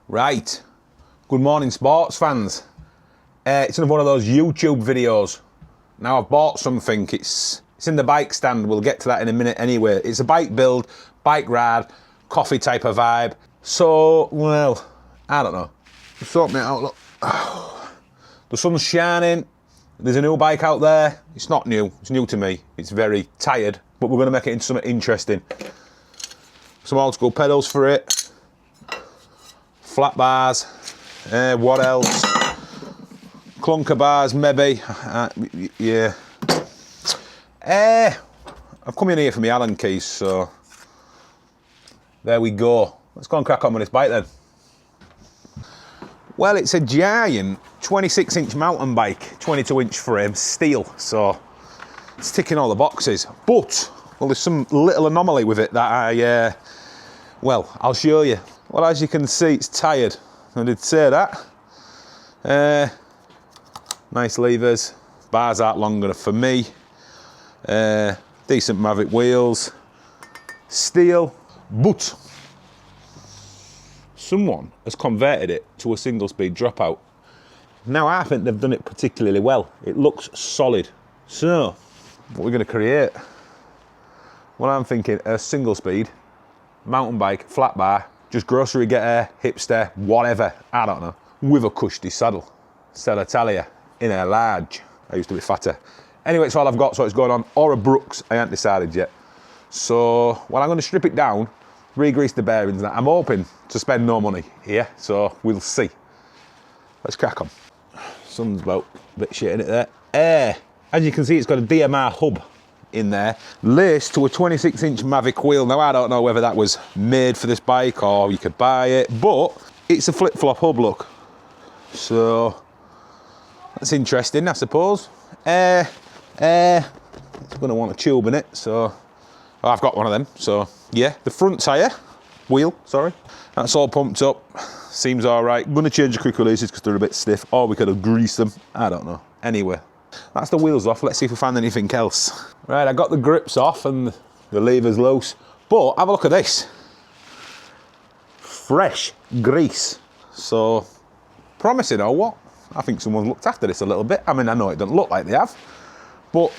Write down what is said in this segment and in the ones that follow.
Right, good morning sports fans. It's another one of those YouTube videos. Now I've bought something, it's in the bike stand, we'll get to that in a minute anyway. It's a bike build, bike ride, coffee type of vibe. So, well, I don't know. Sort me out, look. The sun's shining, there's a new bike out there. It's not new, it's new to me. It's very tired, but we're gonna make it into something interesting. Some old school pedals for it. Flat bars, what else? Clunker bars, maybe. Yeah. I've come in here for my Allen keys, so there we go. Let's go and crack on with this bike then. Well, it's a giant 26-inch mountain bike, 22-inch frame, steel, so it's ticking all the boxes. But, well, there's some little anomaly with it that well, I'll show you. Well, as you can see, it's tired. I did say that. Nice levers. Bars aren't long enough for me. Decent Mavic wheels. Steel. But someone has converted it to a single-speed dropout. Now, I think they've done it particularly well. It looks solid. So, what we're going to create? Well, I'm thinking a single-speed mountain bike, flat bar, just grocery getter, hipster, whatever, I don't know, with a cushy saddle. Said I tell you, in a large. I used to be fatter. Anyway, it's all I've got, so it's going on. Or a Brooks, I ain't decided yet. So, well, I'm going to strip it down, re-grease the bearings. I'm hoping to spend no money here, so we'll see. Let's crack on. Sun's about a bit shit in it there. As you can see, it's got a DMR hub in there, laced to a 26-inch Mavic wheel. Now, I don't know whether that was made for this bike or you could buy it, but it's a flip-flop hub, look. So, that's interesting, I suppose. It's going to want a tube in it, so I've got one of them, so yeah. The front tyre, wheel, sorry, that's all pumped up, seems all right. I'm going to change the quick releases because they're a bit stiff, or we could have greased them, I don't know. Anyway, that's the wheels off. Let's see if we find anything else. Right, I got the grips off and the levers loose, but have a look at this. Fresh grease. So, promising or what? I think someone's looked after this a little bit. I mean, I know it doesn't look like they have, but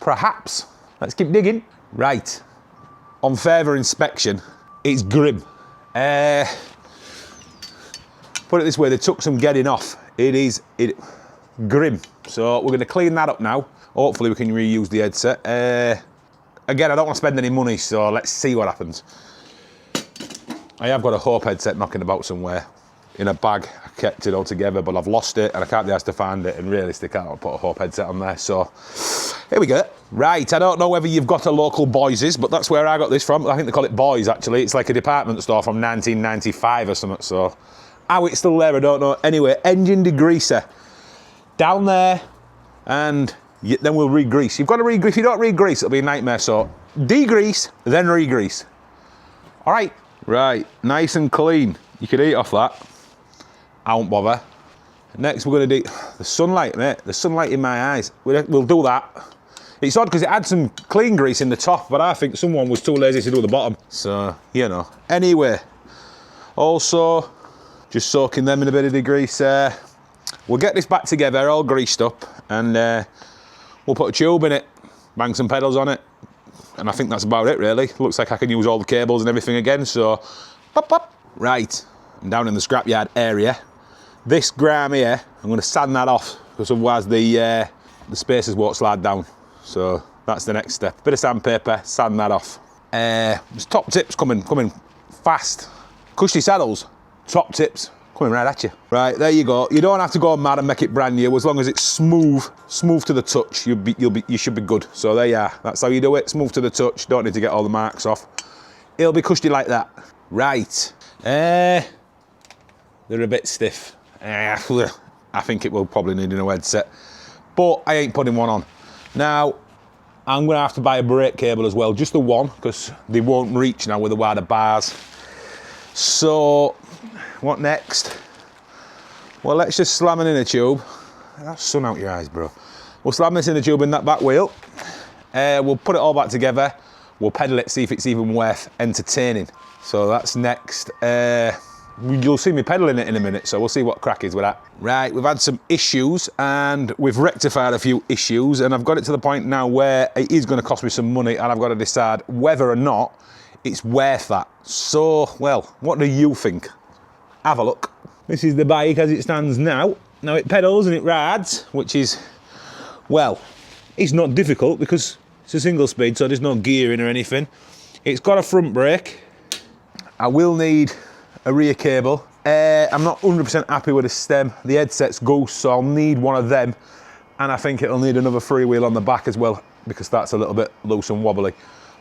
perhaps. Let's keep digging. Right, on further inspection, it's grim. Put it this way, they took some getting off. It is grim. So we're going to clean that up now. Hopefully we can reuse the headset. Again, I don't want to spend any money, so let's see what happens. I have got a Hope headset knocking about somewhere in a bag. I kept it all together, but I've lost it and I can't be asked to find it, and realistically I can't put a Hope headset on there, so here we go. Right, I don't know whether you've got a local Boyce's, but that's where I got this from. I think they call it Boys, actually. It's like a department store from 1995 or something, so how it's still there, I don't know. Anyway, engine degreaser. Down there, and then we'll re-grease. You've got to re-grease. If you don't re-grease, it'll be a nightmare. So, degrease, then re-grease. All right. Right, nice and clean. You could eat off that. I won't bother. Next, we're going to do the sunlight, mate. The sunlight in my eyes. We'll do that. It's odd because it had some clean grease in the top, but I think someone was too lazy to do the bottom. So, you know. Anyway, also, just soaking them in a bit of degreaser. We'll get this back together, all greased up, and we'll put a tube in it, bang some pedals on it, and I think that's about it, really. Looks like I can use all the cables and everything again, so pop, pop. Right, I'm down in the scrapyard area. This grime here, I'm going to sand that off, because otherwise the spaces won't slide down. So that's the next step. Bit of sandpaper, sand that off. There's top tips coming fast. Cushy saddles, top tips. Coming right at you. Right, there you go. You don't have to go mad and make it brand new. As long as it's smooth to the touch, you should be good. So there you are. That's how you do it. Smooth to the touch. Don't need to get all the marks off. It'll be cushy like that. Right. They're a bit stiff. I think it will probably need a new headset, but I ain't putting one on. Now, I'm going to have to buy a brake cable as well, just the one, because they won't reach now with the wider bars. So, what next? Well, let's just slam it in a tube. That's sun out your eyes, bro. We'll slam this in the tube in that back wheel. We'll put it all back together. We'll pedal it, see if it's even worth entertaining. So that's next. you'll see me pedaling it in a minute, so we'll see what crack is with that. Right, we've had some issues and we've rectified a few issues, and I've got it to the point now where it is going to cost me some money, and I've got to decide whether or not it's worth that. So, well, what do you think? Have a look. This is the bike as it stands now. Now it pedals and it rides, which is, well, it's not difficult because it's a single speed, so there's no gearing or anything. It's got a front brake. I will need a rear cable. I'm not 100% happy with the stem. The headset's goose, so I'll need one of them. And I think it'll need another freewheel on the back as well, because that's a little bit loose and wobbly.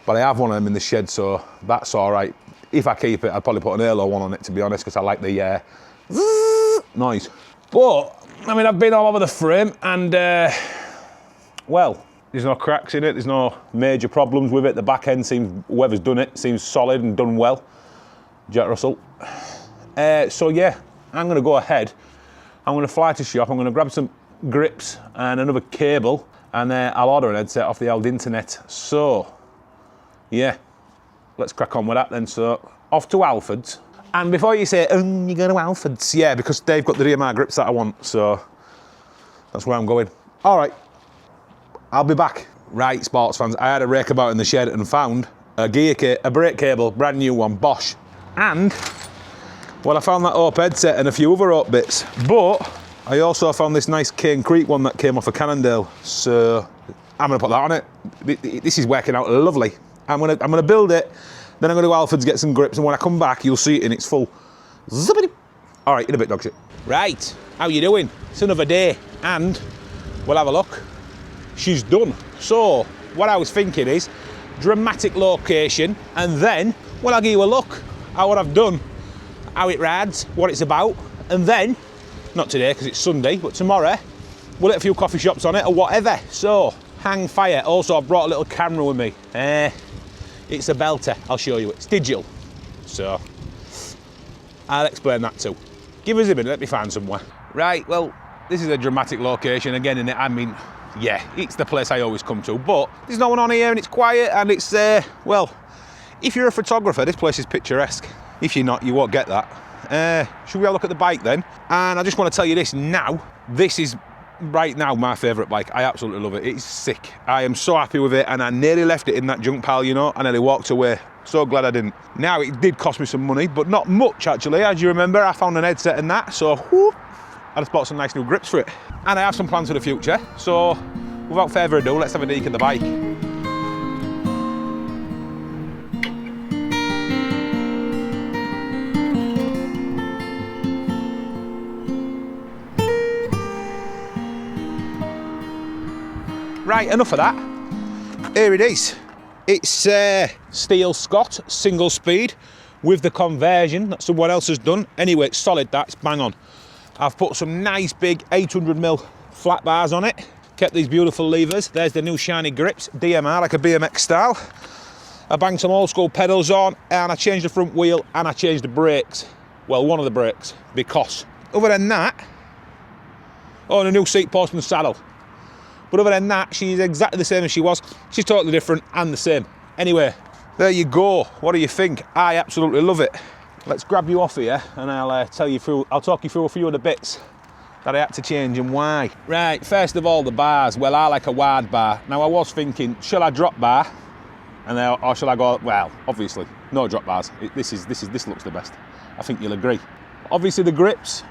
But I have one of them in the shed, so that's all right. If I keep it, I'd probably put an Halo one on it, to be honest, because I like the noise. But, I mean, I've been all over the frame, and, well, there's no cracks in it, there's no major problems with it. The back end seems, whoever's done it, seems solid and done well. Jack Russell. So yeah, I'm gonna go ahead. I'm gonna fly to shop, I'm gonna grab some grips and another cable, and I'll order an headset off the old internet. So, yeah, let's crack on with that then. So, off to Alfred's. And before you say, you go to Alfred's, yeah, because they've got the DMR grips that I want, so that's where I'm going. All right, I'll be back. Right, sports fans, I had a rake about in the shed and found a brake cable, brand new one, Bosch. And, well, I found that Ope headset and a few other Ope bits, but I also found this nice Cane Creek one that came off of Cannondale, so I'm gonna put that on it. This is working out lovely. I'm gonna build it, then I'm gonna go to Alfred's, get some grips, and when I come back, you'll see it in its full zippity. All right, in a bit, dog shit. Right, how you doing? It's another day, and we'll have a look. She's done. So, what I was thinking is, dramatic location, and then, well, I'll give you a look at what I've done, how it rides, what it's about, and then, not today because it's Sunday, but tomorrow, we'll hit a few coffee shops on it or whatever. So, hang fire. Also, I've brought a little camera with me. It's a belter, I'll show you. It's digital, so I'll explain that too. Give us a minute, let me find somewhere. Right, well, this is a dramatic location again, and I mean, yeah, it's the place I always come to, but there's no one on here and it's quiet, and it's, well, if you're a photographer, this place is picturesque. If you're not, you won't get that. Should we have a look at the bike then? And I just want to tell you this now. This is, right now, my favourite bike. I absolutely love it. It's sick. I am so happy with it, and I nearly left it in that junk pile, you know. I nearly walked away. So glad I didn't. Now, it did cost me some money, but not much, actually. As you remember, I found an headset and that, so whoop, I just bought some nice new grips for it. And I have some plans for the future. So, without further ado, let's have a peek at the bike. Right, enough of that. Here it is. It's steel Scott, single speed, with the conversion that someone else has done. Anyway, it's solid, that's bang on. I've put some nice big 800mm flat bars on it. Kept these beautiful levers. There's the new shiny grips, DMR, like a BMX style. I banged some old school pedals on, and I changed the front wheel, and I changed the brakes. Well, one of the brakes, because other than that, oh, and a new seat post and saddle. But other than that, she's exactly the same as she was. She's totally different and the same. Anyway, there you go. What do you think? I absolutely love it. Let's grab you off here, and I'll talk you through a few of the bits that I had to change and why. Right, first of all, the bars. Well, I like a wide bar. Now, I was thinking, shall I drop bar, or shall I go? Well, obviously, no drop bars. This looks the best. I think you'll agree. Obviously, the grips,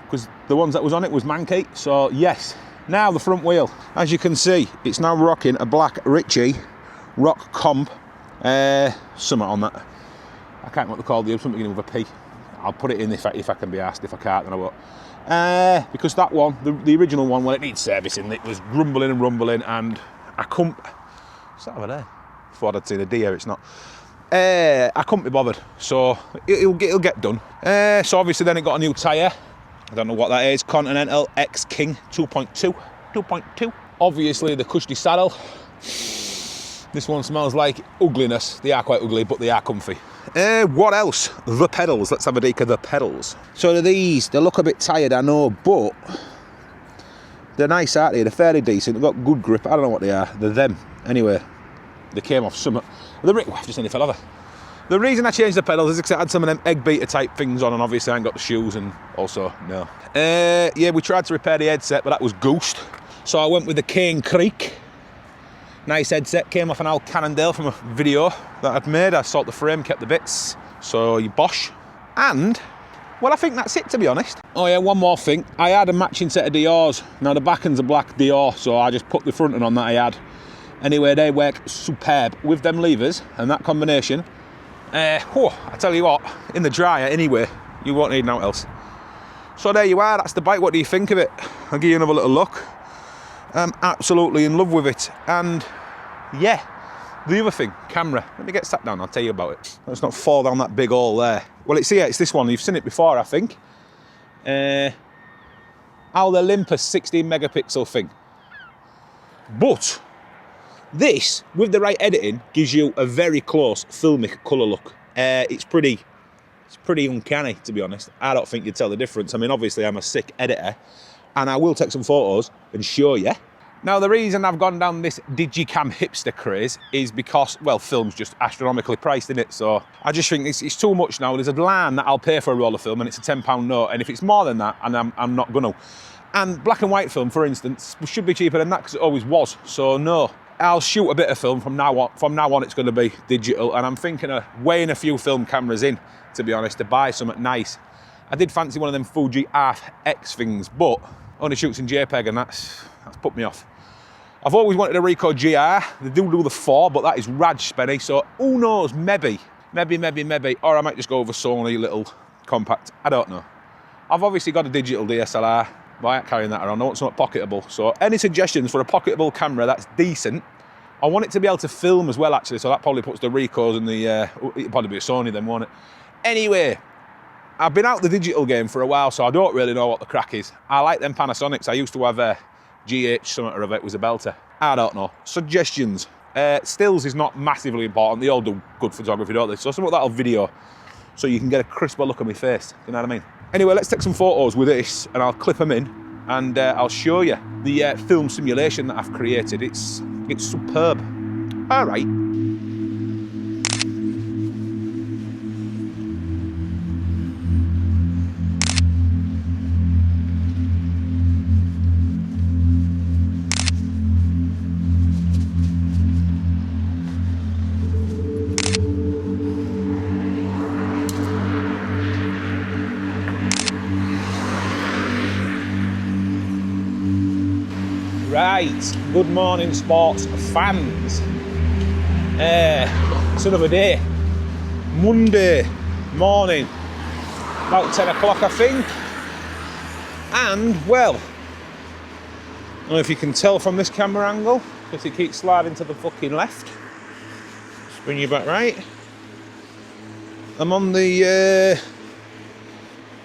because the ones that was on it was Mankey. So yes. Now the front wheel, as you can see, it's now rocking a black Ritchie Rock Comp, something on that. I can't remember what they called, something beginning with a P. I'll put it in if I can be asked. If I can't, then I won't. Because that one, the original one, well, it needs servicing. It was grumbling and rumbling, and I couldn't. What's that over there? Thought I'd seen a deer. It's not. I couldn't be bothered, so it'll get done. So obviously, then it got a new tyre. I don't know what that is. Continental X King 2.2. Obviously, the cushy saddle. This one smells like ugliness. They are quite ugly, but they are comfy. What else? The pedals. Let's have a peek at the pedals. So these, they look a bit tired, I know, but they're nice, aren't they? They're fairly decent. They've got good grip. I don't know what they are. They're them. Anyway, they came off some. I've just nearly fell over. The reason I changed the pedals is because I had some of them egg beater type things on, and obviously I ain't got the shoes, and also, no. Yeah, we tried to repair the headset, but that was goosed. So I went with the Cane Creek. Nice headset, came off an old Cannondale from a video that I'd made. I sorted the frame, kept the bits, so you bosh. And, well, I think that's it, to be honest. Oh yeah, one more thing. I had a matching set of Dior's. Now the back end's a black Dior, so I just put the front end on that I had. Anyway, they work superb with them levers and that combination. I tell you what, in the dryer anyway, you won't need nothing else. So there you are, that's the bike. What do you think of it? I'll give you another little look. I'm absolutely in love with it. And yeah, the other thing, camera. Let me get sat down, I'll tell you about it. Let's not fall down that big hole there. Well, it's this one. You've seen it before, I think. Our Olympus 16 megapixel thing. But this, with the right editing, gives you a very close filmic colour look. It's pretty uncanny, to be honest. I don't think you'd tell the difference. I mean, obviously I'm a sick editor, and I will take some photos and show you. Now, the reason I've gone down this digicam hipster craze is because, well, film's just astronomically priced, isn't it? So I just think it's too much now. There's a line that I'll pay for a roll of film, and it's a £10 note, and if it's more than that, and I'm not gonna. And black and white film, for instance, should be cheaper than that, because it always was. So no, I'll shoot a bit of film from now on. From now on, it's going to be digital, and I'm thinking of weighing a few film cameras in, to be honest, to buy something nice. I did fancy one of them Fuji Art X things, but only shoots in JPEG, and that's put me off. I've always wanted a Ricoh GR. They do the 4, but that is rad spenny, so who knows, maybe, or I might just go with a Sony little compact, I don't know. I've obviously got a digital DSLR, but I ain't carrying that around. I want something pocketable, so any suggestions for a pocketable camera that's decent? I want it to be able to film as well, actually, so that probably puts the Ricohs in the, it'll probably be a Sony then, won't it? Anyway, I've been out the digital game for a while, so I don't really know what the crack is. I like them Panasonics. I used to have a GH something or other, it was a belter. I don't know. Suggestions. Stills is not massively important. They all do good photography, don't they? So something that'll video, so you can get a crisper look on my face. You know what I mean? Anyway, let's take some photos with this, and I'll clip them in, and I'll show you the film simulation that I've created. It's superb. All right. Right, good morning sports fans. It's another day. Monday morning, about 10 o'clock I think. And, well, I don't know if you can tell from this camera angle, because it keeps sliding to the fucking left. Just bring you back right. I'm on the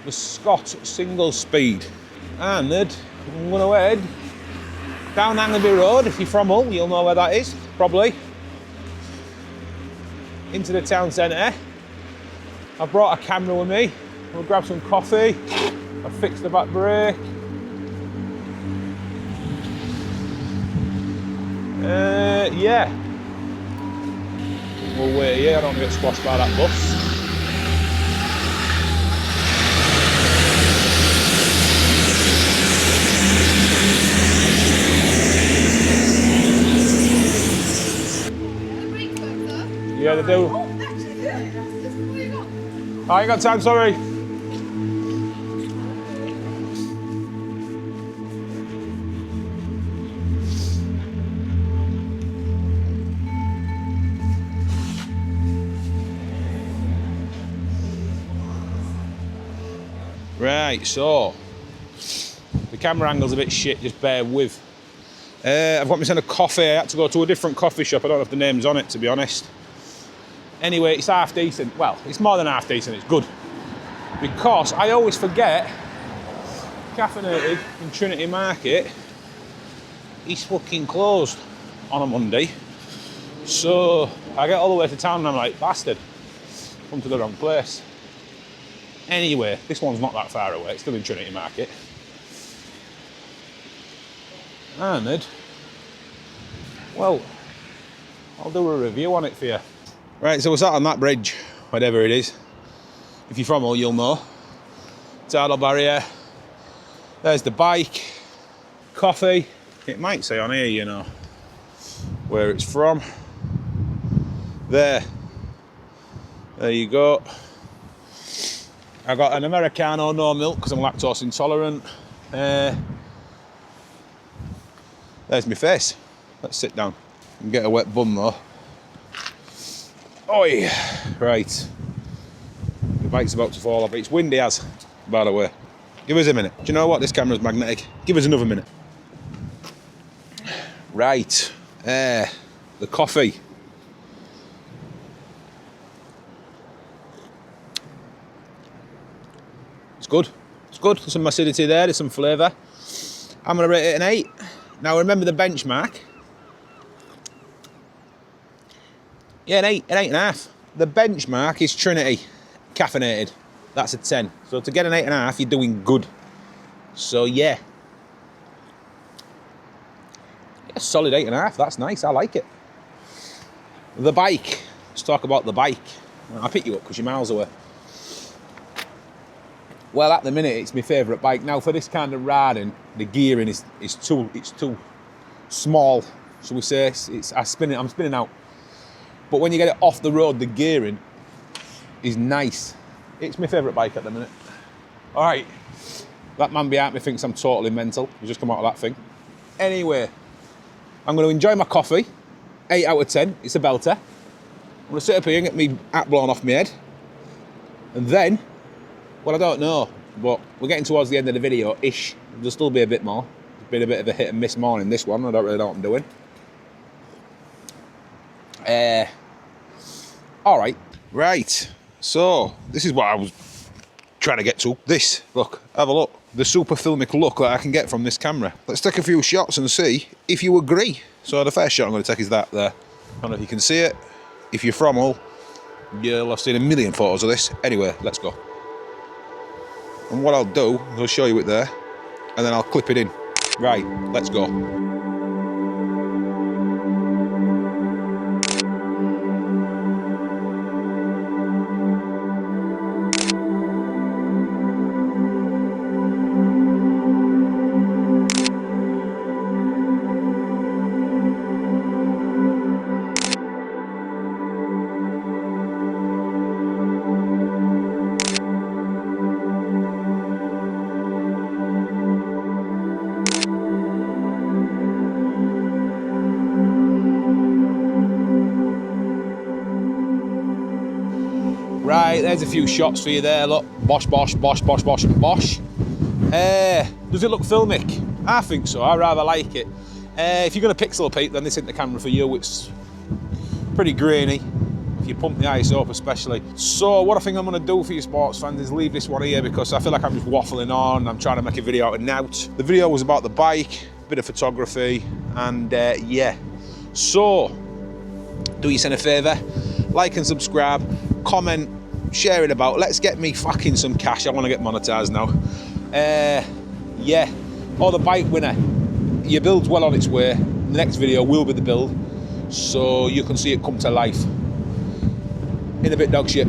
Scott single speed. And I'm going to head down Angleby Road. If you're from Hull, you'll know where that is, probably. Into the town centre. I've brought a camera with me. We'll grab some coffee. I've fixed the back brake. Yeah. We'll wait here, I don't want to get squashed by that bus. Yeah, they do. Oh, I ain't got time, sorry. Right, so the camera angle's a bit shit, just bear with. I've got myself a coffee. I had to go to a different coffee shop. I don't know if the name's on it, to be honest. Anyway, it's half decent. Well, it's more than half decent, it's good. Because I always forget, Caffeinated in Trinity Market is fucking closed on a Monday. So I get all the way to town and I'm like, bastard, come to the wrong place. Anyway, this one's not that far away, it's still in Trinity Market. And, well, I'll do a review on it for you. Right, so we're sat on that bridge. whatever it is. If you're from Hull, you'll know. Tidal barrier. There's the bike. Coffee. It might say on here, you know, where it's from. There you go. I got an Americano, no milk, because I'm lactose intolerant. There's my face. Let's sit down and get a wet bum though. Oi! Right. The bike's about to fall off. It's windy as, by the way. Give us a minute. Do you know what? This camera's magnetic. Give us another minute. Right. The coffee. It's good. It's good. There's some acidity there. There's some flavour. I'm going to rate it an 8. Now remember the benchmark. Yeah, an 8.5. The benchmark is Trinity, caffeinated. That's a 10. So to get an 8.5, you're doing good. So yeah. A solid 8.5. That's nice. I like it. The bike. Let's talk about the bike. I'll pick you up because you're miles away. Well, at the minute, it's my favourite bike. Now, for this kind of riding, the gearing is too small, shall we say. I'm spinning out. But when you get it off the road, the gearing is nice. It's my favourite bike at the minute. All right, that man behind me thinks I'm totally mental. He's just come out of that thing. Anyway, I'm going to enjoy my coffee. 8 out of 10. It's a belter. I'm going to sit up here and get me hat blown off my head. And then, well, I don't know, but we're getting towards the end of the video-ish. There'll still be a bit more. It's been a bit of a hit and miss morning, this one. I don't really know what I'm doing. All right. Right. So, this is what I was trying to get to. This, look, have a look. The super filmic look that I can get from this camera. Let's take a few shots and see if you agree. So the first shot I'm going to take is that there. I don't know if you can see it. If you're from Hull, you'll have seen a million photos of this. Anyway, let's go. And what I'll do is I'll show you it there, and then I'll clip it in. Right, let's go. Right, there's a few shots for you there, look. Bosh, bosh, bosh, bosh, bosh, bosh. Does it look filmic? I think so, I rather like it. If you're going to pixel peep, then this isn't the camera for you. It's pretty grainy, if you pump the ISO up especially. So what I think I'm going to do for you sports fans is leave this one here because I feel like I'm just waffling on. I'm trying to make a video out of nout. The video was about the bike, a bit of photography, and yeah. So, do yourself a favour, like and subscribe, comment, share it about. Let's get me fucking some cash. I want to get monetized now. Yeah. Oh, the bike winner. Your build's well on its way. The next video will be the build, so you can see it come to life. In a bit, dog shit.